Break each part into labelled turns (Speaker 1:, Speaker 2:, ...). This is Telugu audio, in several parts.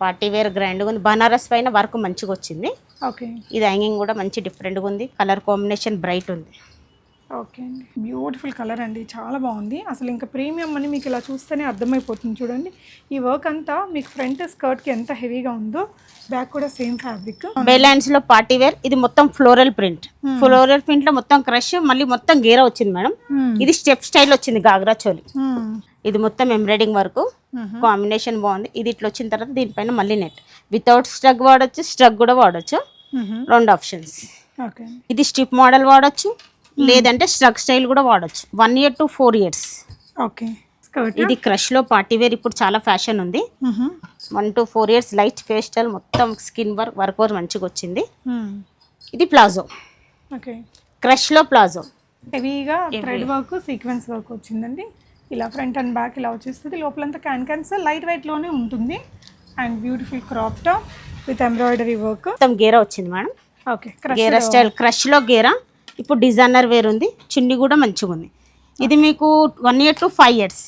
Speaker 1: పార్టీ వేర్ గ్రాండ్గా ఉంది. బనారస్ పైన వర్క్ మంచిగా వచ్చింది.
Speaker 2: ఓకే.
Speaker 1: ఇది హ్యాంగింగ్ కూడా మంచి డిఫరెంట్గా ఉంది. కలర్ కాంబినేషన్ బ్రైట్ ఉంది.
Speaker 2: ఓకే అండి, బ్యూటిఫుల్ కలర్ అండి, చాలా బాగుంది. అసలు ఇంకా ప్రీమియం అని మీకు ఇలా చూస్తేనే అర్థమైపోతుంది. చూడండి ఈ వర్క్ అంతా మీకు ఫ్రంట్ స్కర్ట్కి ఎంత హెవీగా ఉందో, బ్యాక్ కూడా సేమ్ ఫ్యాబ్రిక్.
Speaker 1: బెలాన్స్ లో పార్టీ వేర్. ఇది మొత్తం ఫ్లోరల్ ప్రింట్. ఫ్లోరల్ ప్రింట్ లో మొత్తం క్రష్, మళ్ళీ మొత్తం గేరా వచ్చింది మేడం. ఇది స్టెప్ స్టైల్ వచ్చింది గాగ్రా చోలి. ఇది మొత్తం ఎంబ్రాయిడింగ్ వర్క్, కాంబినేషన్ బాగుంది. ఇది ఇట్లా వచ్చిన తర్వాత దీనిపైన మళ్ళీ నెట్ వితౌట్ స్ట్రగ్ వాడచ్చు, స్ట్రగ్ కూడా వాడచ్చు. రెండు ఆప్షన్స్. ఇది స్ట్రిప్ మోడల్ వాడచ్చు, లేదంటే స్ట్రగ్ స్టైల్ కూడా వాడచ్చు. 1 year to 4 years.
Speaker 2: ఓకే.
Speaker 1: ఇది క్రష్ లో పార్టీ వేర్ ఇప్పుడు చాలా ఫ్యాషన్ ఉంది. 1 to 4 years లైట్ పేస్టల్, మొత్తం స్కిన్ వర్క్ వర్క్ మంచిగా వచ్చింది. ఇది ప్లాజో.
Speaker 2: ఓకే.
Speaker 1: క్రష్ లో ప్లాజో
Speaker 2: హెవీగా థ్రెడ్ వర్క్, సీక్వెన్స్ వర్క్ వచ్చిందండి. ఇలా ఫ్రంట్ అండ్ బ్యాక్ ఇలా వచ్చేస్తుంది. లోపలంతా క్యాన్స్ లైట్ వెయిట్ లోనే ఉంటుంది. And beautiful crop top with embroidery work.
Speaker 1: మొత్తం గేరా వచ్చింది మేడం.
Speaker 2: ఓకే.
Speaker 1: గేరా స్టైల్ క్రష్ లో గేరా. ఇప్పుడు డిజైనర్ వేర్ ఉంది. చున్నీ కూడా మంచిగా ఉంది. ఇది మీకు 1 year to 5 years.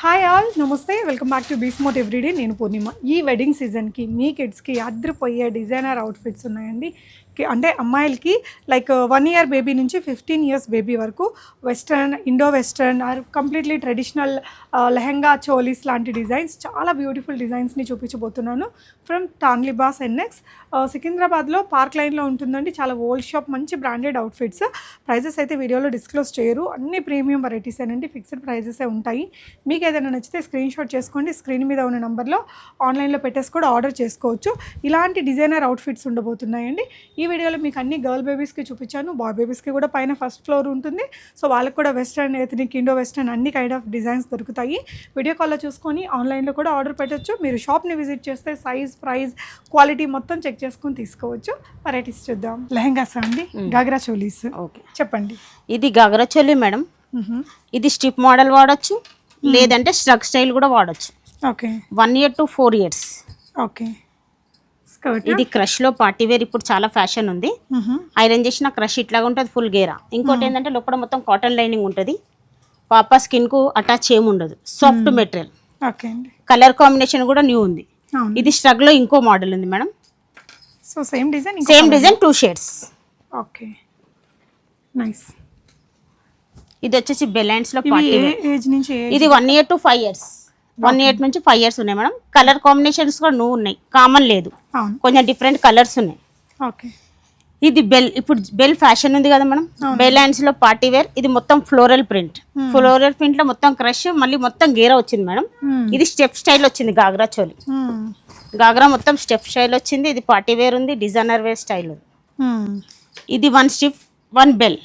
Speaker 2: Hi all, నమస్తే, వెల్కమ్ బ్యాక్ టు బీస్మోట్ ఎవ్రీడే. నేను పూర్ణిమ. ఈ వెడ్డింగ్ సీజన్కి మీ కిడ్స్కి అద్దరిపోయే డిజైనర్ అవుట్ఫిట్స్ ఉన్నాయండి. అంటే అమ్మాయిలకి లైక్ 1 year బేబీ నుంచి 15 years బేబీ వరకు western, Indo western or completely traditional lehenga, cholis లాంటి డిజైన్స్, చాలా బ్యూటిఫుల్ డిజైన్స్ని చూపించబోతున్నాను ఫ్రమ్ తాన్లిబాస్ ఎన్ఎక్స్. సికింద్రాబాద్లో పార్క్ లైన్లో ఉంటుందండి. చాలా ఓల్డ్ షాప్, మంచి బ్రాండెడ్ అవుట్ఫిట్స్. ప్రైజెస్ అయితే వీడియోలో డిస్క్లోజ్ చేయరు. అన్ని ప్రీమియం వెరైటీస్ అండి, ఫిక్స్డ్ ప్రైజెసే ఉంటాయి. మీకు ఏదైనా నచ్చితే స్క్రీన్ షాట్ చేసుకోండి. స్క్రీన్ మీద ఉన్న నెంబర్లో ఆన్లైన్లో పెట్టేసి కూడా ఆర్డర్ చేసుకోవచ్చు. ఇలాంటి డిజైనర్ అవుట్ఫిట్స్ ఉండబోతున్నాయండి. ఈ వీడియోలో మీకు అన్ని గర్ల్ బేబీస్కి చూపించాను. బాయ్ బేబీస్కి కూడా పైన ఫస్ట్ ఫ్లోర్ ఉంటుంది. సో వాళ్ళకి కూడా వెస్ట్రన్, ఎథనిక్, ఇండో వెస్ట్రన్ అన్ని కైండ్ ఆఫ్ డిజైన్స్ దొరుకుతాయి. వీడియో కాల్లో చూసుకొని ఆన్లైన్లో కూడా ఆర్డర్ పెట్టచ్చు. మీరు షాప్ని విజిట్ చేస్తే సైజ్, ప్రైస్, క్వాలిటీ మొత్తం చెక్ చేసుకొని తీసుకోవచ్చు. వెరైటీస్ చూద్దాం. లెహంగాస్ అండి, గాగ్రా చోలీస్.
Speaker 1: ఓకే,
Speaker 2: చెప్పండి.
Speaker 1: ఇది గాగ్రా చోలీ మేడం. ఇది స్ట్రిప్ మోడల్ వాడచ్చు, లేదంటే స్ట్రగ్ స్టైల్ కూడా వాడచ్చు.
Speaker 2: Okay.
Speaker 1: 1 year to 4 years.
Speaker 2: Okay.
Speaker 1: ఇది క్రష్ లో పార్టీ వేర్ ఇప్పుడు చాలా ఫ్యాషన్ ఉంది. ఐరన్ చేసిన క్రష్ ఇట్లాగా ఉంటుంది, ఫుల్ గేరా. ఇంకోటి ఏంటంటే లోపల మొత్తం కాటన్ లైనింగ్ ఉంటుంది. పాప స్కిన్ కు అటాచ్ ఏమి ఉండదు, సాఫ్ట్ మెటీరియల్. కలర్ కాంబినేషన్ కూడా న్యూ ఉంది. ఇది స్ట్రగ్ లో ఇంకో మోడల్ ఉంది madam.
Speaker 2: So same design
Speaker 1: 2 shades.
Speaker 2: Okay, nice.
Speaker 1: ఇది వచ్చేసి బెలాన్స్ లో పార్టీ వేర్.
Speaker 2: ఏజ్ నుంచి
Speaker 1: ఇది 1 year to 5 years. 1 year నుంచి 5 years ఉన్నాయి మేడం. కలర్ కాంబినేషన్స్ కూడా నువ్వు ఉన్నాయి, కామన్ లేదు, కొంచెం డిఫరెంట్ కలర్స్ ఉన్నాయి.
Speaker 2: ఓకే.
Speaker 1: ఇది బెల్, ఇప్పుడు బెల్ ఫ్యాషన్ ఉంది కదా మేడం. బెలాన్స్ లో పార్టీ వేర్. ఇది మొత్తం ఫ్లోరల్ ప్రింట్. ఫ్లోరల్ ప్రింట్ లో మొత్తం క్రష్, మళ్ళీ మొత్తం గేరా వచ్చింది మేడం. ఇది స్టెప్ స్టైల్ వచ్చింది గాగ్రా చోలి. గాగ్రా మొత్తం స్టెప్ స్టైల్ వచ్చింది. ఇది పార్టీ వేర్ ఉంది, డిజైనర్ వేర్ స్టైల్ ఉంది. ఇది 1 స్టిప్ 1 బెల్.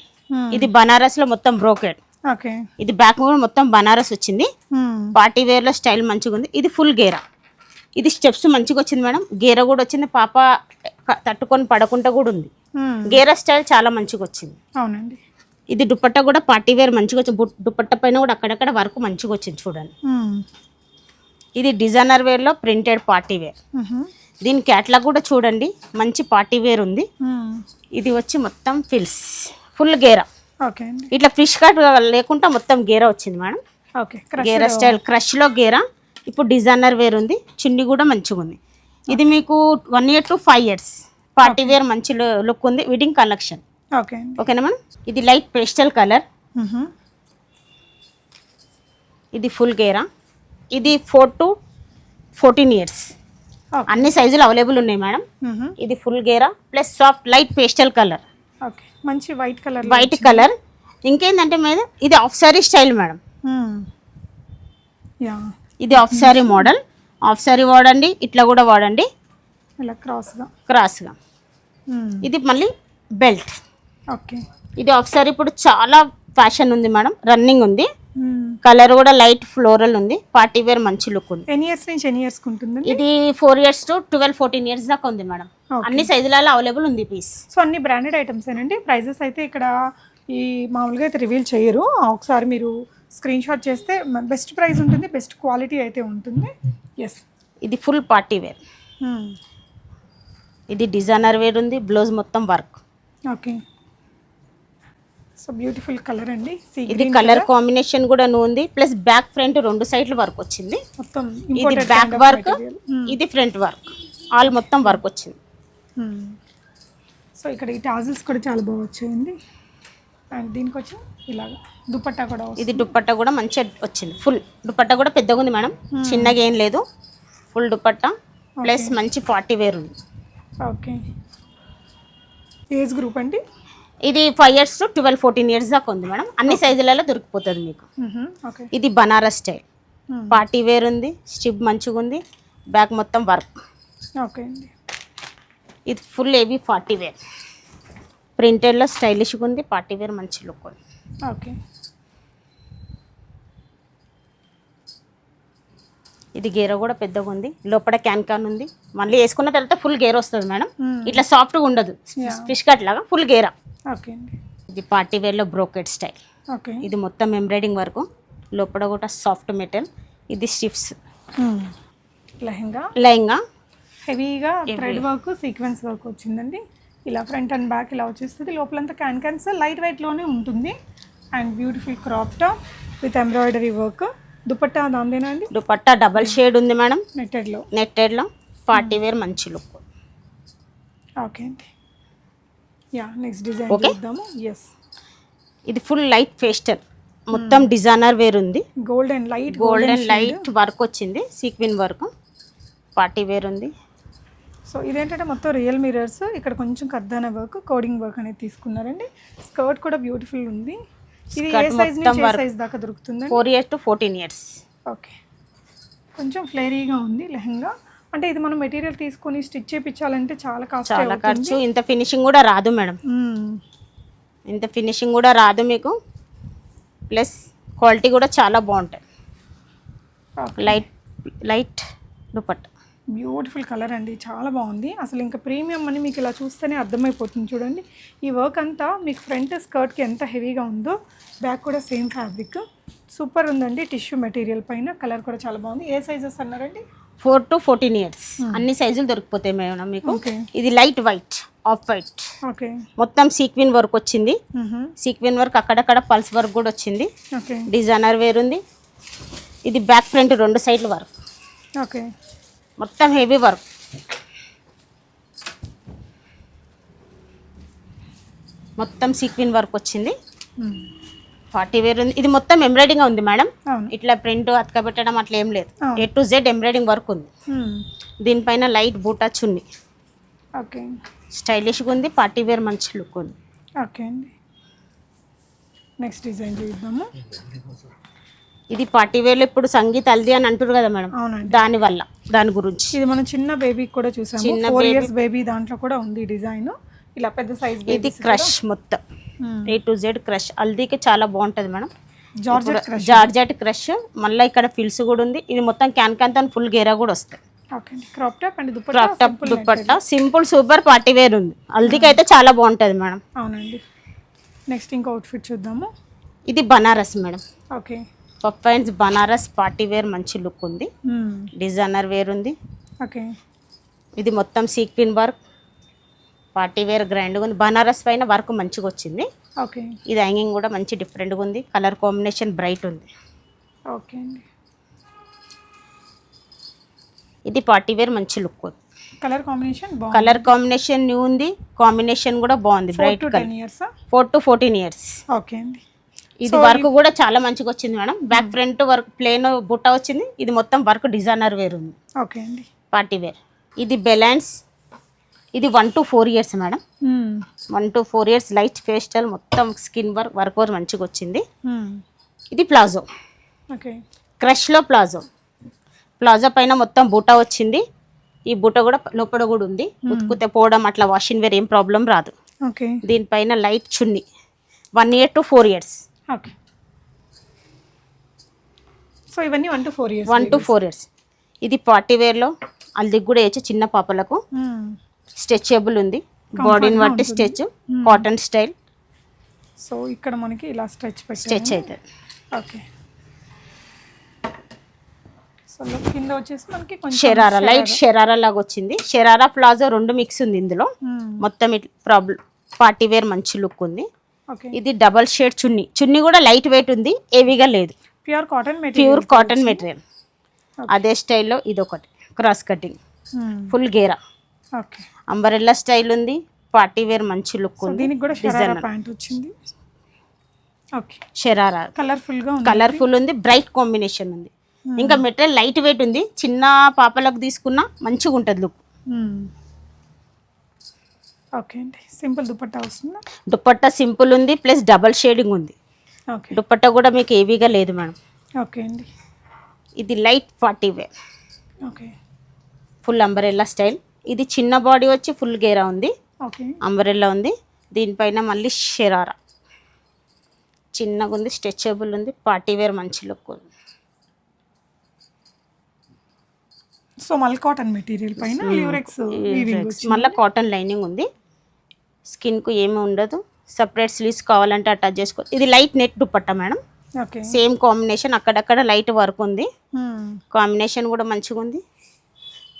Speaker 1: ఇది బనారస్ లో మొత్తం బ్రోకెడ్.
Speaker 2: ఓకే.
Speaker 1: ఇది బ్యాక్ కూడా మొత్తం బనారస్ వచ్చింది. పార్టీ వేర్ లో స్టైల్ మంచిగా ఉంది. ఇది ఫుల్ గేరా. ఇది స్టెప్స్ మంచిగా వచ్చింది మేడం. గేరా కూడా వచ్చింది. పాప తట్టుకొని పడకుండా కూడా ఉంది. గేరా స్టైల్ చాలా మంచిగా వచ్చింది.
Speaker 2: అవునండి.
Speaker 1: ఇది దుపట్టా కూడా పార్టీ వేర్ మంచిగా వచ్చింది. దుపట్టా పైన కూడా అక్కడక్కడ వర్క్ మంచిగా వచ్చింది చూడండి. ఇది డిజైనర్ వేర్ లో ప్రింటెడ్ పార్టీ వేర్. దీని క్యాట్లాగ్ కూడా చూడండి, మంచి పార్టీ వేర్ ఉంది. ఇది వచ్చి మొత్తం ఫిల్స్, ఫుల్ గేరా.
Speaker 2: ఓకే.
Speaker 1: ఇట్లా ఫిష్ కట్ లేకుండా మొత్తం గేరా వచ్చింది మేడం.
Speaker 2: ఓకే.
Speaker 1: గేరా స్టైల్ క్రష్ లో గేరా. ఇప్పుడు డిజైనర్ వేర్ ఉంది. చున్నీ కూడా మంచిగా ఉంది. ఇది మీకు 1 year to 5 years. Party wear మంచి లుక్ ఉంది. Wedding collection.
Speaker 2: ఓకే.
Speaker 1: ఓకేనా మేడం. ఇది లైట్ పేస్టల్ కలర్. ఇది ఫుల్ గేరా. ఇది 4 to 14 years. అన్ని సైజులు అవైలబుల్ ఉన్నాయి మేడం. ఇది ఫుల్ గేరా plus soft light pastel colour.
Speaker 2: Okay, మంచి వైట్ కలర్.
Speaker 1: White colour. ఇంకేందంటే మేడం ఇది ఆఫ్ సారీ స్టైల్ మేడం. ఇది half sari model. Half sari వాడండి, ఇట్లా కూడా వాడండి,
Speaker 2: ఇలా
Speaker 1: క్రాస్గా. ఇది మళ్ళీ బెల్ట్.
Speaker 2: ఓకే.
Speaker 1: ఇది ఆఫ్ సారీ ఇప్పుడు చాలా ఫ్యాషన్ ఉంది మేడం, రన్నింగ్ ఉంది. కలర్ కూడా లైట్ ఫ్లోరల్ ఉంది. పార్టీ వేర్ మంచి లుక్ ఉంది.
Speaker 2: ఎన్ని ఇయర్స్ నుంచి ఎన్ని ఇయర్స్ ఉంటుంది?
Speaker 1: ఇది 4 years to 12-14 years దాకా ఉంది మేడం. అన్ని సైజులలో అవైలబుల్ ఉంది పీస్.
Speaker 2: సో అన్ని బ్రాండెడ్ ఐటమ్స్ ఏనండి. ప్రైజెస్ అయితే ఇక్కడ ఈ మామూలుగా అయితే రివీల్ చేయరు. ఒకసారి మీరు స్క్రీన్ షాట్ చేస్తే బెస్ట్ ప్రైస్ ఉంటుంది, బెస్ట్ క్వాలిటీ అయితే ఉంటుంది. ఎస్.
Speaker 1: ఇది ఫుల్ పార్టీ వేర్. ఇది డిజైనర్ వేర్ ఉంది. బ్లౌజ్ మొత్తం work.
Speaker 2: Okay. So beautiful colour అండి.
Speaker 1: ఇది కలర్ కాంబినేషన్ కూడా ఉంది, ప్లస్ బ్యాక్ ఫ్రంట్ రెండు సైడ్లు వర్క్ వచ్చింది.
Speaker 2: మొత్తం
Speaker 1: ఇది బ్యాక్ వర్క్, ఇది ఫ్రంట్ వర్క్, ఆల్ మొత్తం వర్క్ వచ్చింది.
Speaker 2: సో ఇక్కడ ఈ టాజిల్స్ కూడా చాలా బాగా వచ్చాయండి. అండ్ దీనికి వచ్చి ఇలాగా దుపట్టా కూడా
Speaker 1: ఇది దుపట్టా కూడా మంచిగా వచ్చింది. ఫుల్ దుపట్టా కూడా పెద్దగా ఉంది మేడం, చిన్నగా ఏం లేదు. ఫుల్ దుపట్టా ప్లస్ మంచి పార్టీ వేర్ ఉంది.
Speaker 2: ఓకే. ఏజ్ గ్రూప్ అండి?
Speaker 1: ఇది 5 years to 12-14 years దాకా ఉంది మేడం. అన్ని సైజులలో దొరికిపోతుంది మీకు.
Speaker 2: ఓకే.
Speaker 1: ఇది బనారస్ స్టైల్ పార్టీ వేర్ ఉంది, స్టిప్ మంచిగా ఉంది, బ్యాక్ మొత్తం వర్క్.
Speaker 2: ఓకే అండి.
Speaker 1: ఇది ఫుల్ హెవీ పార్టీ వేర్, ప్రింటెడ్లో స్టైలిష్గా ఉంది, పార్టీ వేర్ మంచి లుక్ ఉంది.
Speaker 2: ఓకే.
Speaker 1: ఇది గేర కూడా పెద్దగా ఉంది, లోపల క్యాన్ ఉంది. మళ్ళీ వేసుకున్న తర్వాత ఫుల్ గేర వస్తుంది మేడం. ఇట్లా సాఫ్ట్గా ఉండదు, ఫిష్ కట్ లాగా ఫుల్ గేర.
Speaker 2: ఓకే అండి.
Speaker 1: ఇది పార్టీ వేర్లో బ్రోకెట్ స్టైల్.
Speaker 2: ఓకే.
Speaker 1: ఇది మొత్తం ఎంబ్రాయిడింగ్ వరకు, లోపల కూడా సాఫ్ట్ మెటీరియల్. ఇది స్టిఫ్స్ లెహంగా
Speaker 2: హెవీగా థ్రెడ్ వర్క్, సీక్వెన్స్ వర్క్ వచ్చిందండి. ఇలా ఫ్రంట్ అండ్ బ్యాక్ ఇలా వచ్చేస్తుంది. లోపలంతా క్యాన్స్ లైట్ వెయిట్లోనే ఉంటుంది. And beautiful crop top with embroidery work. Dupatta దాందేనా అండి?
Speaker 1: దుపట్టా డబల్ షేడ్ ఉంది మేడం, నెట్టెడ్లో పార్టీ వేర్ మంచి లుక్.
Speaker 2: ఓకే అండి. యా, నెక్స్ట్ డిజైన్ చూద్దాము. ఎస్,
Speaker 1: ఇది ఫుల్ లైట్ పేస్టల్, మొత్తం డిజైనర్ వేర్ ఉంది.
Speaker 2: గోల్డెన్ లైట్
Speaker 1: వర్క్ వచ్చింది, సీక్వెన్ వర్క్, పార్టీ వేర్ ఉంది.
Speaker 2: సో ఇదేంటంటే మొత్తం రియల్ మిరర్స్, ఇక్కడ కొంచెం కర్దానా వర్క్, కోడింగ్ వర్క్ అనేది తీసుకున్నారండి. స్కర్ట్ కూడా బ్యూటిఫుల్ ఉంది. ఇది ఏ సైజ్ నుంచి ఏ సైజ్ దాకా దొరుకుతుంది?
Speaker 1: 4 years to 14 years.
Speaker 2: ఓకే. కొంచెం ఫ్లేరీగా ఉంది లెహంగా. అంటే ఇది మనం మెటీరియల్ తీసుకొని స్టిచ్ చేయించాలంటే చాలా ఖర్చు.
Speaker 1: ఇంత ఫినిషింగ్ కూడా రాదు మేడం, ఇంత ఫినిషింగ్ కూడా రాదు మీకు. ప్లస్ క్వాలిటీ కూడా చాలా బాగుంటుంది. లైట్ దుపట్టా,
Speaker 2: బ్యూటిఫుల్ కలర్ అండి, చాలా బాగుంది. అసలు ఇంకా ప్రీమియం అని మీకు ఇలా చూస్తేనే అర్థమైపోతుంది. చూడండి, ఈ వర్క్ అంతా మీకు ఫ్రంట్ స్కర్ట్కి ఎంత హెవీగా ఉందో, బ్యాక్ కూడా సేమ్ ఫ్యాబ్రిక్, సూపర్ ఉందండి. టిష్యూ మెటీరియల్ పైన కలర్ కూడా చాలా బాగుంది. ఏ సైజెస్ అన్నారండి?
Speaker 1: 4 to 14 years. అన్ని సైజులు దొరికిపోతాయి మేడం మీకు. ఇది light white, off white,
Speaker 2: okay,
Speaker 1: మొత్తం సీక్వెన్ వర్క్ వచ్చింది. సీక్వెన్ వర్క్ అక్కడక్కడ పల్స్ వర్క్ కూడా వచ్చింది. డిజైనర్ వేర్ ఉంది. ఇది బ్యాక్ ఫ్రంట్ రెండు సైడ్లు వర్క్.
Speaker 2: ఓకే.
Speaker 1: మొత్తం హెవీ వర్క్. మొత్తం సీక్వెన్ వర్క్ వచ్చింది, పార్టీ వేర్ ఉంది. ఇది మొత్తం ఎంబ్రాయిడింగ్ ఉంది మేడం, ఇట్లా ప్రింట్ అతకబెట్టడం అట్లా ఏం లేదు. A to Z embroidering work ఉంది. దీనిపైన లైట్ బూటా చున్నీ,
Speaker 2: ఓకే,
Speaker 1: స్టైలిష్గా ఉంది, పార్టీ వేర్ మంచి లుక్ ఉంది.
Speaker 2: ఓకే అండి. నెక్స్ట్ డిజైన్ చూద్దాము.
Speaker 1: ఇది పార్టీ వేర్లో ఇప్పుడు సంగీత్ హల్దీ అని అంటారు కదా మేడం, దాని గురించి.
Speaker 2: ఇది మనం చిన్న బేబీకి కూడా చూసాము, 4 years బేబీ దాంట్లో కూడా ఉంది డిజైన్. ఇలా పెద్ద సైజ్.
Speaker 1: ఇది క్రష్ మొత్తం A to Z క్రష్, హల్దీకి చాలా బాగుంటుంది మేడం. జార్జెట్ క్రష్, మళ్ళీ ఇక్కడ ఫిల్స్ కూడా ఉంది. ఇది మొత్తం క్యాన్ ఫుల్ గేరా కూడా వస్తాయి.
Speaker 2: Crop top
Speaker 1: dupatta simple super party wear ఉంది. హల్దీకి అయితే చాలా బాగుంటుంది మేడం.
Speaker 2: అవునండి. నెక్స్ట్ ఇంకో అవుట్ఫిట్ చూద్దాము.
Speaker 1: ఇది Banaras madam.
Speaker 2: Okay.
Speaker 1: Puff hands Banaras party wear మంచి లుక్ ఉంది. డిజైనర్ వేర్ ఉంది.
Speaker 2: ఓకే.
Speaker 1: ఇది మొత్తం సీక్వెన్ వర్క్, పార్టీ వేర్ గ్రాండ్గా ఉంది. బనారస్ పైన వర్క్ మంచిగా వచ్చింది.
Speaker 2: ఓకే.
Speaker 1: ఇది హ్యాంగింగ్ కూడా మంచి డిఫరెంట్గా ఉంది. కలర్ కాంబినేషన్ బ్రైట్ ఉంది.
Speaker 2: ఓకే అండి.
Speaker 1: ఇది పార్టీ వేర్ మంచి లుక్ ఉంది.
Speaker 2: కలర్
Speaker 1: కాంబినేషన్ న్యూ ఉంది. కాంబినేషన్ కూడా బాగుంది, bright colour. 4 to 14 years.
Speaker 2: Okay అండి.
Speaker 1: ఇది వర్క్ కూడా చాలా మంచిగా వచ్చింది madam. Back front work plain బుట్ట వచ్చింది. ఇది మొత్తం వర్క్ డిజైనర్ వేర్ ఉంది.
Speaker 2: ఓకే అండి.
Speaker 1: Party wear. ఇది బెలాన్స్. ఇది 1 to 4 years madam. 1 to 4 years light pastel, మొత్తం స్కిన్ వర్క్ మంచిగా వచ్చింది. ఇది ప్లాజో.
Speaker 2: ఓకే.
Speaker 1: క్రష్లో ప్లాజో పైన మొత్తం బూటా వచ్చింది. ఈ బూట కూడా లోపల కూడా ఉంది. ఉతుకుతే పోవడం అట్లా వాషింగ్ వేర్ ఏం ప్రాబ్లం రాదు.
Speaker 2: ఓకే.
Speaker 1: దీనిపైన light chunni. 1 year to 4 years.
Speaker 2: Okay. So ఇవన్నీ 1 to 4 years.
Speaker 1: 1 to 4 years. ఇది పార్టీ వేర్లో అల్దికి కూడా వేయచ్చు, చిన్న పాపలకు. స్ట్రెచబుల్ ఉంది, బాడీని బట్టి స్ట్రెచ్, కాటన్ స్టైల్.
Speaker 2: సో ఇక్కడ మనకి ఇలా స్ట్రెచ్
Speaker 1: అవుతుంది.
Speaker 2: ఓకే. సో కింద వచ్చేసి మనకి కొంచెం
Speaker 1: షరారా, లైట్ షరారా లాగా వచ్చింది. షరారా ప్లాజో రెండు మిక్స్ ఉంది ఇందులో. మొత్తం ప్రాబ్లం పార్టీ వేర్ మంచి లుక్ ఉంది.
Speaker 2: ఓకే.
Speaker 1: ఇది డబల్ షేడ్ చున్నీ. చున్నీ కూడా లైట్ వెయిట్ ఉంది, హెవీగా లేదు.
Speaker 2: Pure cotton
Speaker 1: pure cotton material. అదే స్టైల్లో ఇది ఒకటి క్రాస్ కటింగ్ ఫుల్ గేరా.
Speaker 2: ఓకే.
Speaker 1: అంబరెల్లా స్టైల్ ఉంది, పార్టీ వేర్ మంచి లుక్ ఉంది.
Speaker 2: దీనికి కూడా షరారా ప్యాంట్ వచ్చింది. ఓకే.
Speaker 1: షరారా
Speaker 2: కలర్ఫుల్ గా ఉంది.
Speaker 1: కలర్ఫుల్ ఉంది, బ్రైట్ కాంబినేషన్ ఉంది. ఇంకా మెటీరియల్ లైట్ వెయిట్ ఉంది, చిన్న పాపలకు తీసుకున్నా మంచిగా ఉంటుంది లుక్.
Speaker 2: ఓకే అండి. సింపుల్ దుపట్టా వస్తుందా?
Speaker 1: దుపట్టా సింపుల్ ఉంది, ప్లస్ డబల్ షేడింగ్ ఉంది.
Speaker 2: ఓకే.
Speaker 1: దుపట్టా కూడా మీకు హెవీగా లేదు మేడం.
Speaker 2: ఓకే అండి.
Speaker 1: ఇది light party wear,
Speaker 2: okay.
Speaker 1: Full umbrella style. ఇది చిన్న బాడీ వచ్చి ఫుల్ గేరా ఉంది,
Speaker 2: ఓకే.
Speaker 1: అంబరెల్లా ఉంది. దీనిపైన మళ్ళీ షరారా చిన్నగా ఉంది, స్ట్రెచబుల్ ఉంది, పార్టీ వేర్ మంచి లుక్ ఉంది.
Speaker 2: సో మల్ కాటన్ మెటీరియల్ పైన ల్యూరెక్స్ వీవింగ్ వచ్చింది.
Speaker 1: మళ్ళీ కాటన్ లైనింగ్ ఉంది. స్కిన్కు ఏమీ ఉండదు. సపరేట్ స్లీవ్స్ కావాలంటే అటాచ్ చేసుకో. ఇది light net dupatta madam.
Speaker 2: Okay.
Speaker 1: Same combination, అక్కడక్కడ లైట్ వర్క్ ఉంది. కాంబినేషన్ కూడా మంచిగా ఉంది.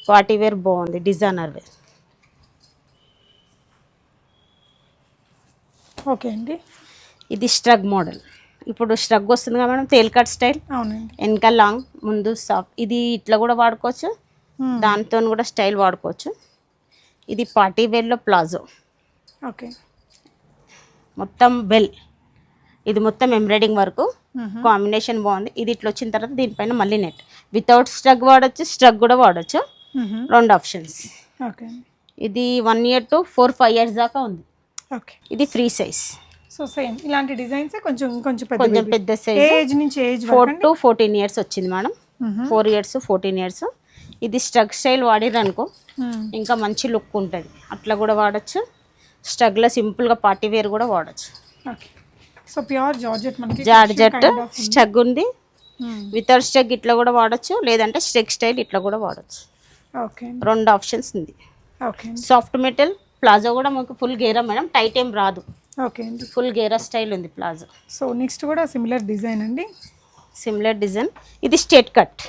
Speaker 1: పార్టీ వేర్ బాగుంది, డిజైనర్ వేర్.
Speaker 2: ఓకే అండి.
Speaker 1: ఇది స్ట్రగ్ మోడల్. ఇప్పుడు స్ట్రగ్ వస్తుంది కదా మేడం, తేల్ కట్ స్టైల్.
Speaker 2: అవునండి.
Speaker 1: వెనక లాంగ్, ముందు సాఫ్ట్. ఇది ఇట్లా కూడా వాడుకోవచ్చు, దాంతో కూడా స్టైల్ వాడుకోవచ్చు. ఇది పార్టీ వేర్లో ప్లాజో.
Speaker 2: ఓకే.
Speaker 1: మొత్తం బెల్. ఇది మొత్తం ఎంబ్రాయిడింగ్ వర్క్, కాంబినేషన్ బాగుంది. ఇది ఇట్లా వచ్చిన తర్వాత దీనిపైన మళ్ళీ నెట్. వితౌట్ స్ట్రగ్ వాడచ్చు, స్ట్రగ్ కూడా వాడచ్చు, రెండు ఆప్షన్స్.
Speaker 2: ఓకే.
Speaker 1: ఇది 1 year to 4-5 years దాకా ఉంది.
Speaker 2: ఓకే.
Speaker 1: ఇది ఫ్రీ సైజ్.
Speaker 2: సో సేమ్ ఇలాంటి డిజైన్స్ కొంచెం
Speaker 1: కొంచెం
Speaker 2: పెద్ద
Speaker 1: పెద్ద సైజ్.
Speaker 2: ఏజ్ నుంచి ఏజ్
Speaker 1: 4 to 14 years వచ్చింది మేడం. 4 years 14 years. ఇది స్ట్రగ్ స్టైల్ వాడిరనుకో ఇంకా మంచి లుక్ ఉంటుంది. అట్లా కూడా వాడచ్చు, స్ట్రగ్లో సింపుల్గా పార్టీ వేర్ కూడా వాడచ్చు.
Speaker 2: ఓకే. సో ప్యూర్ జార్జెట్ మనకి
Speaker 1: జార్జెట్ స్ట్రగ్ ఉంది. వితౌట్ స్ట్రగ్ ఇట్లా కూడా వాడచ్చు, లేదంటే స్ట్రగ్ స్టైల్ ఇట్లా కూడా వాడచ్చు.
Speaker 2: ఓకే.
Speaker 1: రెండు ఆప్షన్స్ ఉంది.
Speaker 2: ఓకే.
Speaker 1: సాఫ్ట్ మెటల్ ప్లాజో కూడా మనకు ఫుల్ గేరా మేడం, టైట్ ఏం రాదు.
Speaker 2: ఓకే అండి.
Speaker 1: ఫుల్ గేరా స్టైల్ ఉంది ప్లాజో.
Speaker 2: సో నెక్స్ట్ కూడా సిమిలర్ డిజైన్ అండి.
Speaker 1: Similar design. ఇది స్ట్రేట్ కట్.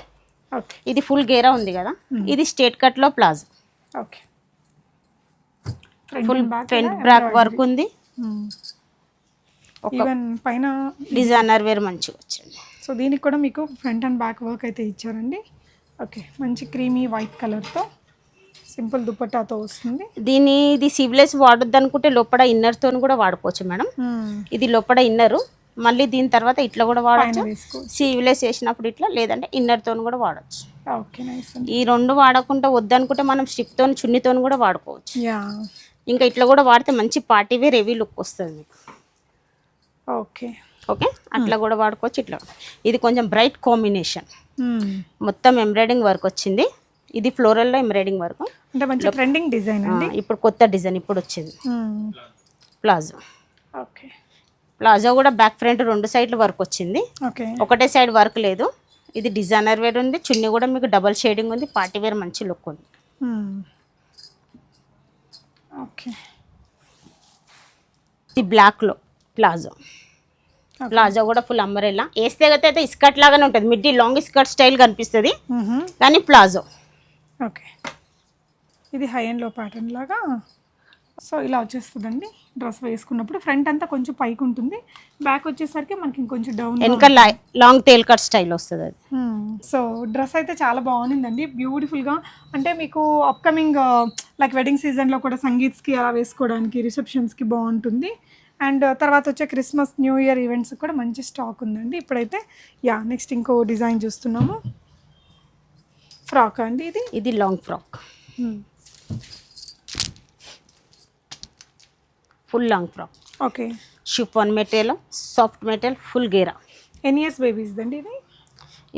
Speaker 2: ఓకే.
Speaker 1: ఇది ఫుల్ గేరా ఉంది కదా, ఇది స్ట్రేట్ కట్లో palazzo.
Speaker 2: Okay.
Speaker 1: Full front back work ఉంది.
Speaker 2: ఈవెన్ పైన
Speaker 1: డిజైనర్ వేర్ మంచిగా వచ్చింది.
Speaker 2: సో దీనికి కూడా మీకు ఫ్రంట్ అండ్ బ్యాక్ వర్క్ అయితే ఇచ్చారండి. ఓకే. మంచి క్రీమీ వైట్ కలర్తో సింపుల్ దుపట్టాతో వస్తుంది.
Speaker 1: ఇది సీవ్లెస్ వాడొద్దు అనుకుంటే లోపల ఇన్నర్తో కూడా వాడుకోవచ్చు మేడం. ఇది లోపల ఇన్నరు, మళ్ళీ దీని తర్వాత ఇట్లా కూడా వాడచ్చు. సీవ్లెస్ వేసినప్పుడు ఇట్లా, లేదంటే ఇన్నర్తో కూడా వాడచ్చు.
Speaker 2: ఓకే. నైస్.
Speaker 1: ఈ రెండు వాడకుండా వద్దనుకుంటే మనం స్టిక్తో చున్నీతో కూడా వాడుకోవచ్చు.
Speaker 2: యా.
Speaker 1: ఇంకా ఇట్లా కూడా వాడితే మంచి పార్టీ వేర్ హెవీ లుక్ వస్తుంది మీకు.
Speaker 2: ఓకే.
Speaker 1: ఓకే. అట్లా కూడా వాడుకోవచ్చు. ఇట్లా ఇది కొంచెం బ్రైట్ కాంబినేషన్, మొత్తం ఎంబ్రాయిడింగ్ వర్క్ వచ్చింది. ఇది ఫ్లోరల్లో ఎంబ్రాయిడింగ్ వర్క్,
Speaker 2: అంటే మంచి ట్రెండింగ్ డిజైన్ అండి.
Speaker 1: ఇప్పుడు కొత్త డిజైన్ ఇప్పుడు వచ్చింది. ప్లాజో.
Speaker 2: ఓకే.
Speaker 1: ప్లాజో కూడా బ్యాక్ ఫ్రంట్ రెండు సైడ్లు వర్క్ వచ్చింది.
Speaker 2: ఓకే.
Speaker 1: ఒకటే సైడ్ వర్క్ లేదు. ఇది డిజైనర్ వేర్ ఉంది. చున్నీ కూడా మీకు డబల్ షేడింగ్ ఉంది, పార్టీ వేర్ మంచి లుక్ ఉంది.
Speaker 2: ఓకే.
Speaker 1: ఇది బ్లాక్లో ప్లాజో. ప్లాజో కూడా ఫుల్ అంబరెల్లా. వేస్తే అయితే స్కర్ట్ లాగానే ఉంటుంది, మిడ్డీ లాంగ్ స్కర్ట్ స్టైల్ కనిపిస్తుంది కానీ ప్లాజో.
Speaker 2: ఓకే. ఇది హై అండ్ లో ప్యాటర్న్ లాగా. సో ఇలా వచ్చేస్తుందండి డ్రెస్ వేసుకున్నప్పుడు. ఫ్రంట్ అంతా కొంచెం పైకి ఉంటుంది, బ్యాక్ వచ్చేసరికి మనకి ఇంకొంచెం డౌన్,
Speaker 1: వెనక లాంగ్ టేల్ కట్ స్టైల్ వస్తుంది అది.
Speaker 2: సో డ్రెస్ అయితే చాలా బాగుందండి, బ్యూటిఫుల్గా. అంటే మీకు అప్కమింగ్ లైక్ వెడ్డింగ్ సీజన్లో కూడా సంగీత్స్కి అలా వేసుకోవడానికి, రిసెప్షన్స్కి బాగుంటుంది. అండ్ తర్వాత వచ్చే క్రిస్మస్ న్యూ ఇయర్ ఈవెంట్స్ కూడా మంచి స్టాక్ ఉందండి ఇప్పుడైతే. యా. నెక్స్ట్ ఇంకో డిజైన్ చూస్తున్నాము. ఫ్రాక్ అండి ఇది.
Speaker 1: ఇది long frock, full long frock.
Speaker 2: Okay.
Speaker 1: Chiffon material, soft material, full గేరా.
Speaker 2: ఎన్ని ఇయర్స్ బేబీస్ అండి ఇది?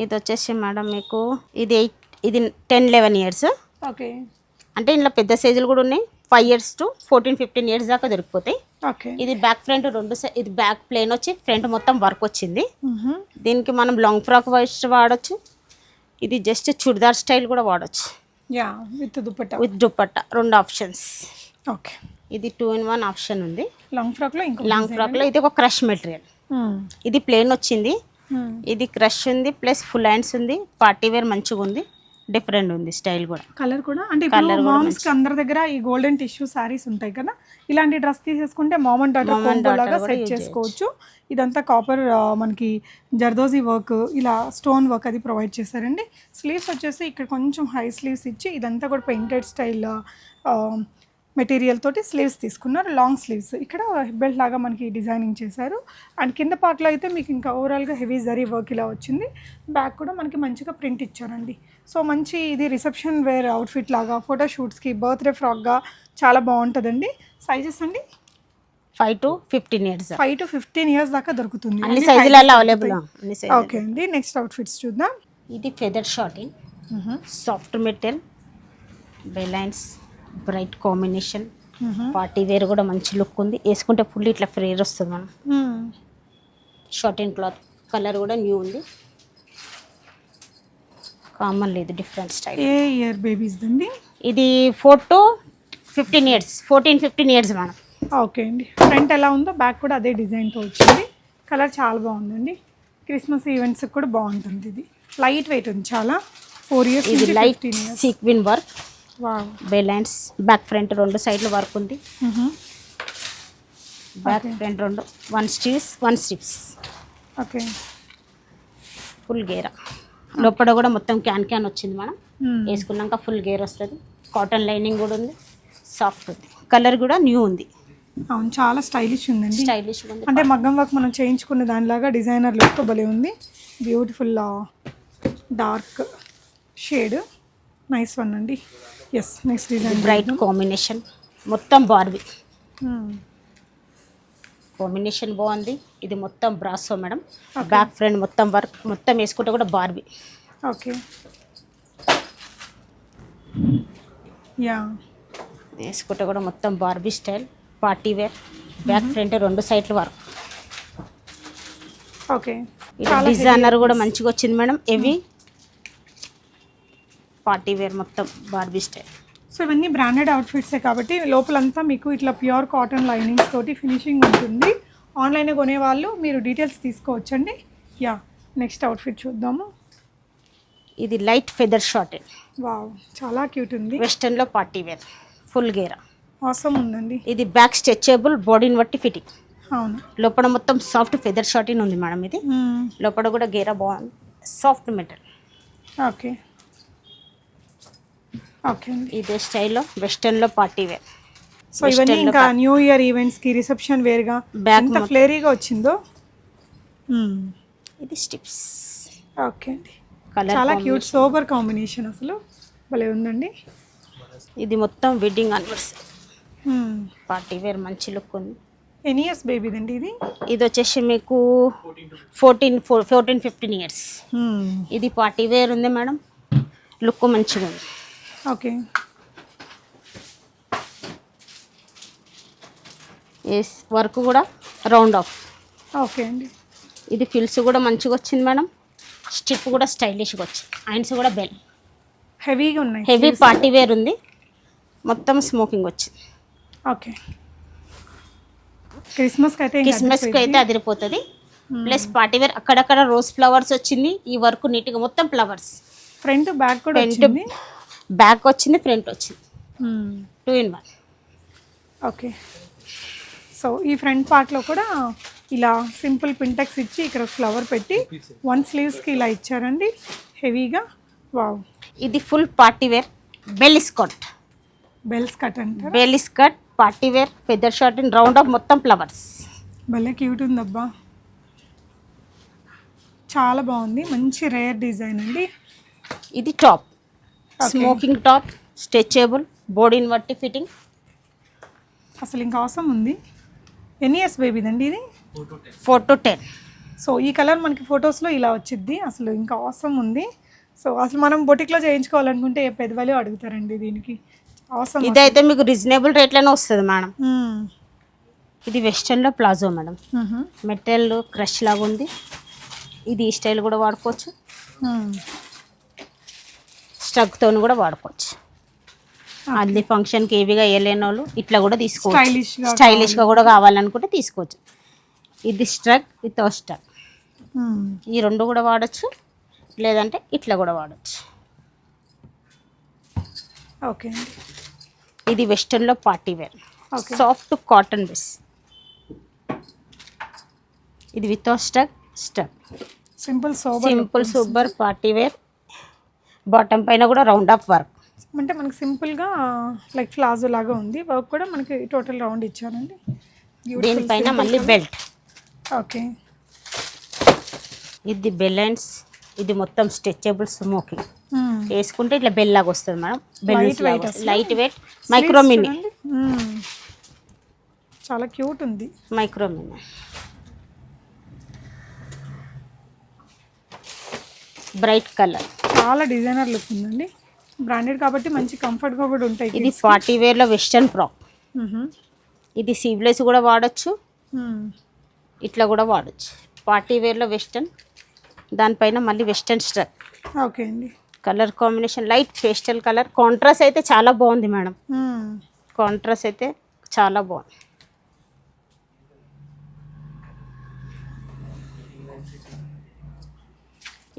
Speaker 1: ఇది వచ్చేసి మేడం మీకు ఇది 10-11 years.
Speaker 2: ఓకే.
Speaker 1: అంటే ఇందులో పెద్ద సైజులు కూడా ఉన్నాయి, 5 years to 14-15 years దాకా దొరికిపోతాయి.
Speaker 2: ఓకే.
Speaker 1: ఇది బ్యాక్ ఫ్రంట్ రెండు ఇది బ్యాక్ ప్లేన్ వచ్చి ఫ్రంట్ మొత్తం వర్క్ వచ్చింది. దీనికి మనం లాంగ్ ఫ్రాక్ వాడచ్చు. ఇది జస్ట్ చుడిదార్ స్టైల్ కూడా వాడచ్చు.
Speaker 2: Yeah. With dupatta.
Speaker 1: With dupatta రెండు ఆప్షన్స్.
Speaker 2: ఓకే.
Speaker 1: ఇది 2-in-1 ఆప్షన్ ఉంది.
Speaker 2: లాంగ్ ఫ్రాక్లో ఇంకో
Speaker 1: లాంగ్ ఫ్రాక్లో ఇది ఒక క్రష్ మెటీరియల్. ఇది ప్లేన్ వచ్చింది, ఇది క్రష్ ఉంది, ప్లస్ ఫుల్ హ్యాండ్స్ ఉంది, పార్టీ వేర్ మంచిగా ఉంది. డిఫరెంట్ ఉంది స్టైల్ కూడా.
Speaker 2: కలర్ కూడా అంటే ఇప్పుడు మామ్స్ కి అందరి దగ్గర ఈ గోల్డెన్ టిష్యూ సారీస్ ఉంటాయి కదా, ఇలాంటి డ్రెస్ తీసేసుకుంటే మామ్ అండ్ డాటర్ కాంబో లాగా సెట్ చేసుకోవచ్చు. ఇదంతా కాపర్ మనకి జర్దోజీ వర్క్, ఇలా స్టోన్ వర్క్ అది ప్రొవైడ్ చేశారండి. స్లీవ్స్ వచ్చేసి ఇక్కడ కొంచెం హై స్లీవ్స్ ఇచ్చి ఇదంతా కూడా పెయింటెడ్ స్టైల్ మెటీరియల్ తోటి స్లీవ్స్ తీసుకున్నారు. లాంగ్ స్లీవ్స్ ఇక్కడ బెల్ట్ లాగా మనకి డిజైనింగ్ చేశారు. అండ్ కింద పార్ట్లో అయితే మీకు ఇంకా ఓవరాల్గా హెవీ జరీ వర్క్ ఇలా వచ్చింది. బ్యాక్ కూడా మనకి మంచిగా ప్రింట్ ఇచ్చారండి. సో మంచి ఇది రిసెప్షన్ వేర్ అవుట్ఫిట్ లాగా, ఫోటోషూట్స్కి, బర్త్డే ఫ్రాక్గా చాలా బాగుంటుందండి. సైజెస్ అండి
Speaker 1: 5 to 15 ఇయర్స్,
Speaker 2: 5 to 15 ఇయర్స్ దాకా దొరుకుతుంది.
Speaker 1: అన్ని సైజులలో అవైలబుల్.
Speaker 2: ఓకే అండి, నెక్స్ట్ అవుట్ఫిట్స్ చూద్దాం.
Speaker 1: ఇది ఫెదర్ షార్టింగ్, సాఫ్ట్ మెటీరియల్, బెలైన్స్, బ్రైట్ కాంబినేషన్, పార్టీ వేర్ కూడా మంచి లుక్ ఉంది. వేసుకుంటే ఫుల్ ఇట్లా ఫ్రేర్ వస్తుంది మనం. షార్టింగ్ క్లాత్, కలర్ కూడా న్యూ ఉంది, కామన్ లేదు, డిఫరెంట్ స్టైల్.
Speaker 2: ఏ ఇయర్ బేబీస్ అండి
Speaker 1: ఇది 4 to 15 ఇయర్స్, 14-15 ఇయర్స్ మనం.
Speaker 2: ఓకే అండి, ఫ్రంట్ ఎలా ఉందో బ్యాక్ కూడా అదే డిజైన్తో వచ్చింది. కలర్ చాలా బాగుందండి. క్రిస్మస్ ఈవెంట్స్ కూడా బాగుంటుంది. ఇది లైట్ వెయిట్ ఉంది చాలా. 4 ఇయర్స్.
Speaker 1: ఇది లైట్ సీక్విన్ వర్క్,
Speaker 2: వావ్,
Speaker 1: బెలైన్స్, బ్యాక్ ఫ్రంట్ రెండు సైడ్లు వర్క్ ఉంది. బ్యాక్ ఫ్రంట్ రెండు 1 స్టిప్స్ 1 స్టిప్స్.
Speaker 2: ఓకే,
Speaker 1: ఫుల్ గేరా, లోపల కూడా మొత్తం క్యాన్ వచ్చింది మనం. వేసుకున్నాక ఫుల్ గేర్ వస్తుంది. కాటన్ లైనింగ్ కూడా ఉంది, సాఫ్ట్ ఉంది. కలర్ కూడా న్యూ ఉంది.
Speaker 2: అవును, చాలా స్టైలిష్ ఉందండి.
Speaker 1: స్టైలిష్ ఉంది,
Speaker 2: అంటే మగ్గం వర్క్ మనం చేయించుకున్న దానిలాగా డిజైనర్ లుక్ భలే ఉంది. Beautiful dark shade, nice one అండి. Yes, next design
Speaker 1: bright combination, మొత్తం బార్బీ కాంబినేషన్ బాగుంది. ఇది మొత్తం బ్రాసో మేడం. బ్యాక్ ఫ్రంట్ మొత్తం వర్క్, మొత్తం వేసుకుంటే కూడా బార్బీ.
Speaker 2: ఓకే, యా,
Speaker 1: వేసుకుంటే కూడా మొత్తం Barbie style, party wear, back front రెండు సైడ్లు వర్క్.
Speaker 2: ఓకే,
Speaker 1: డిజైనర్ కూడా మంచిగా వచ్చింది మేడం. హెవీ పార్టీ వేర్, మొత్తం బార్బీ స్టైల్.
Speaker 2: సో ఇవన్నీ బ్రాండెడ్ అవుట్ఫిట్సే కాబట్టి లోపలంతా మీకు ఇట్లా ప్యూర్ కాటన్ లైనింగ్స్ తోటి ఫినిషింగ్ ఉంటుంది. ఆన్లైన్ కొనేవాళ్ళు మీరు డీటెయిల్స్ తీసుకోవచ్చండి. యా, నెక్స్ట్ అవుట్ఫిట్ చూద్దాము.
Speaker 1: ఇది లైట్ ఫెదర్ షార్టెడ్,
Speaker 2: వావ్, చాలా క్యూట్ ఉంది.
Speaker 1: వెస్టర్న్లో పార్టీ వేర్, ఫుల్ గేరా,
Speaker 2: ఆసమ్ ఉందండి.
Speaker 1: ఇది బ్యాక్ స్ట్రెచబుల్, బాడీని బట్టి ఫిట్టింగ్.
Speaker 2: అవును,
Speaker 1: లోపల మొత్తం సాఫ్ట్ ఫెదర్ షార్టింగ్ ఉంది మేడం. ఇది లోపల కూడా గేరా బాగుంది, సాఫ్ట్ మెటల్.
Speaker 2: ఓకే, ఓకే అండి.
Speaker 1: ఇదే స్టైల్లో వెస్టర్న్లో పార్టీ వేర్.
Speaker 2: సో ఇవన్నీ ఇంకా న్యూ ఇయర్ ఈవెంట్స్కి రిసెప్షన్ వేర్గా
Speaker 1: బ్యాక్
Speaker 2: ఎంత ఫ్లేరీగా వచ్చిందో.
Speaker 1: ఇది స్టిప్స్.
Speaker 2: ఓకే అండి,
Speaker 1: కలర్
Speaker 2: చాలా క్యూట్ సోబర్ కాంబినేషన్, అసలు భలే ఉందండి.
Speaker 1: ఇది మొత్తం వెడ్డింగ్ అనివర్సరీ పార్టీ వేర్, మంచి లుక్ ఉంది.
Speaker 2: ఎన్ని ఇయర్స్ బేబీదండి ఇది?
Speaker 1: ఇది వచ్చేసి మీకు 14-15 ఇయర్స్. ఇది పార్టీ వేర్ ఉంది మేడం, లుక్ మంచిగా ఉంది.
Speaker 2: ఓకే,
Speaker 1: ఎస్, వర్క్ కూడా రౌండ్ ఆఫ్.
Speaker 2: ఓకే అండి,
Speaker 1: ఇది ఫిల్స్ కూడా మంచిగా వచ్చింది మేడం. స్టిప్ కూడా స్టైలిష్గా వచ్చింది. ఐన్స్ కూడా బెల్
Speaker 2: హెవీగా ఉన్నాయి.
Speaker 1: హెవీ పార్టీ వేర్ ఉంది, మొత్తం స్మోకింగ్ వచ్చింది.
Speaker 2: ఓకే, క్రిస్మస్కి
Speaker 1: అయితే అదిరిపోతుంది. ప్లస్ పార్టీ వేర్, అక్కడక్కడ రోజ్ ఫ్లవర్స్ వచ్చింది. ఈ వర్క్ నీట్గా మొత్తం ఫ్లవర్స్.
Speaker 2: ఫ్రంట్ బ్యాక్ కూడా వచ్చింది.
Speaker 1: బ్యాక్ వచ్చింది, ఫ్రంట్ వచ్చింది, 2 in 1.
Speaker 2: ఓకే, సో ఈ ఫ్రంట్ పార్ట్లో కూడా ఇలా సింపుల్ పింటెక్స్ ఇచ్చి ఇక్కడ ఫ్లవర్ పెట్టి 1 స్లీవ్స్కి ఇలా ఇచ్చారండి హెవీగా. వావ్,
Speaker 1: ఇది full party wear, bell skirt.
Speaker 2: Bells cut అంటారు.
Speaker 1: Bell skirt, party wear, feather short and round off, మొత్తం ఫ్లవర్స్.
Speaker 2: భలే క్యూట్ ఉందబ్బా, చాలా బాగుంది. మంచి రేర్ డిజైన్ అండి.
Speaker 1: ఇది టాప్, స్మోకింగ్ టాప్, స్ట్రెచబుల్, బాడీని బట్టి ఫిట్టింగ్.
Speaker 2: అసలు ఇంకా అవసరం ఉంది. ఎన్ని ఇయర్స్ బేబీదండి ఇది?
Speaker 1: 4 to 10.
Speaker 2: సో ఈ కలర్ మనకి ఫొటోస్లో ఇలా వచ్చింది. అసలు ఇంకా అవసరం ఉంది. సో అసలు మనం బొటిక్లో చేయించుకోవాలనుకుంటే పెద్దవాళ్ళు అడుగుతారండి దీనికి. అవసరం.
Speaker 1: ఇదైతే మీకు రీజనబుల్ రేట్లోనే వస్తుంది మేడం. ఇది వెస్టర్న్లో ప్లాజో మేడం, మెటల్ క్రష్ లాగా ఉంది. ఇది ఈ స్టైల్ కూడా వాడుకోవచ్చు, స్ట్రగ్తో కూడా వాడుకోవచ్చు. అది ఫంక్షన్కి హెవీగా వేయలేని వాళ్ళు ఇట్లా కూడా తీసుకోవచ్చు. స్టైలిష్గా కూడా కావాలనుకుంటే తీసుకోవచ్చు. ఇది స్ట్రగ్, ఇది స్ట్రగ్, ఈ రెండు కూడా వాడచ్చు. లేదంటే ఇట్లా కూడా వాడచ్చు.
Speaker 2: ఓకే అండి.
Speaker 1: ఇది వెస్టర్న్లో party wear,
Speaker 2: okay.
Speaker 1: Soft cotton base. ఇది without stuck
Speaker 2: simple sober
Speaker 1: simple super party wear. Bottom పైన కూడా రౌండ్ ఆఫ్ వర్క్.
Speaker 2: అంటే మనకి సింపుల్గా లైక్ ప్లాజో లాగా ఉంది, వర్క్ కూడా మనకి టోటల్ రౌండ్ ఇచ్చానండి.
Speaker 1: దీనిపైన మళ్ళీ బెల్ట్.
Speaker 2: ఓకే.
Speaker 1: ఇది బెలెన్స్. ఇది మొత్తం స్ట్రెచబుల్ స్మోకింగ్, వేసుకుంటే ఇట్లా బెల్ లాగా వస్తుంది madam. Light weight micro mini.
Speaker 2: చాలా క్యూట్ ఉంది.
Speaker 1: మైక్రో మినీ బ్రైట్ కలర్,
Speaker 2: చాలా డిజైనర్ లుక్ ఉందండి. బ్రాండెడ్ కాబట్టి మంచి కంఫర్ట్గా కూడా ఉంటాయి.
Speaker 1: ఇది పార్టీ వేర్లో వెస్టర్న్ ఫ్రాక్. ఇది సీవ్లెస్ కూడా వాడచ్చు, ఇట్లా కూడా వాడచ్చు. పార్టీ వేర్లో వెస్టర్న్, దానిపైన మళ్ళీ వెస్టర్న్ స్ట్రక్.
Speaker 2: ఓకే అండి.
Speaker 1: Colour combination light pastel colour. Contrast అయితే చాలా బాగుంది మేడం, కాంట్రాస్ట్ అయితే చాలా బాగుంది.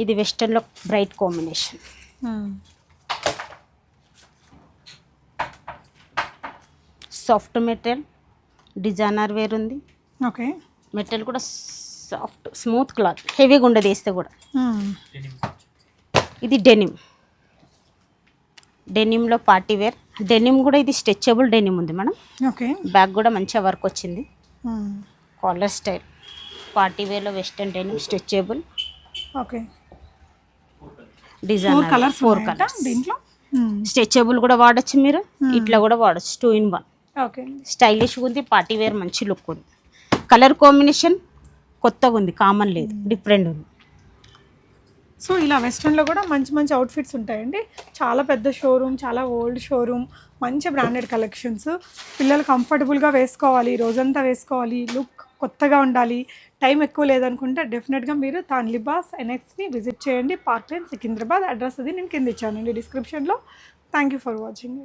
Speaker 1: ఇది వెస్టర్న్లో bright combination. Soft material, designer wear ఉంది.
Speaker 2: ఓకే.
Speaker 1: మెటీరియల్ కూడా సాఫ్ట్ స్మూత్ క్లాత్, హెవీగా ఉండదు వేస్తే కూడా. ఇది డెనిమ్, డెనిమ్లో పార్టీ వేర్. డెనిమ్ కూడా ఇది స్ట్రెచబుల్ డెనిమ్ ఉంది మేడం.
Speaker 2: ఓకే.
Speaker 1: బ్యాక్ కూడా మంచిగా వర్క్ వచ్చింది. కాలర్ స్టైల్ పార్టీ వేర్లో western denim stretchable.
Speaker 2: Okay.
Speaker 1: Design 4 colours
Speaker 2: దీంట్లో.
Speaker 1: స్ట్రెచబుల్ కూడా వాడచ్చు మీరు, ఇట్లా కూడా వాడచ్చు. 2 in 1.
Speaker 2: ఓకే.
Speaker 1: స్టైలిష్ ఉంది, పార్టీ వేర్ మంచి లుక్ ఉంది. కలర్ కాంబినేషన్ కొత్తగా ఉంది, కామన్ లేదు, డిఫరెంట్ ఉంది.
Speaker 2: సో ఇలా వెస్ట్రన్లో కూడా మంచి మంచి అవుట్ఫిట్స్ ఉంటాయండి. చాలా పెద్ద షోరూమ్, చాలా ఓల్డ్ షోరూమ్, మంచి బ్రాండెడ్ కలెక్షన్స్. పిల్లలు కంఫర్టబుల్గా వేసుకోవాలి, రోజంతా వేసుకోవాలి, లుక్ కొత్తగా ఉండాలి, టైం ఎక్కువ లేదనుకుంటే డెఫినెట్గా మీరు తాన్ లిబాస్ NXని విజిట్ చేయండి. Park line Secunderabad. అడ్రస్ అది నేను కింద ఇచ్చానండి డిస్క్రిప్షన్లో. Thank you for watching.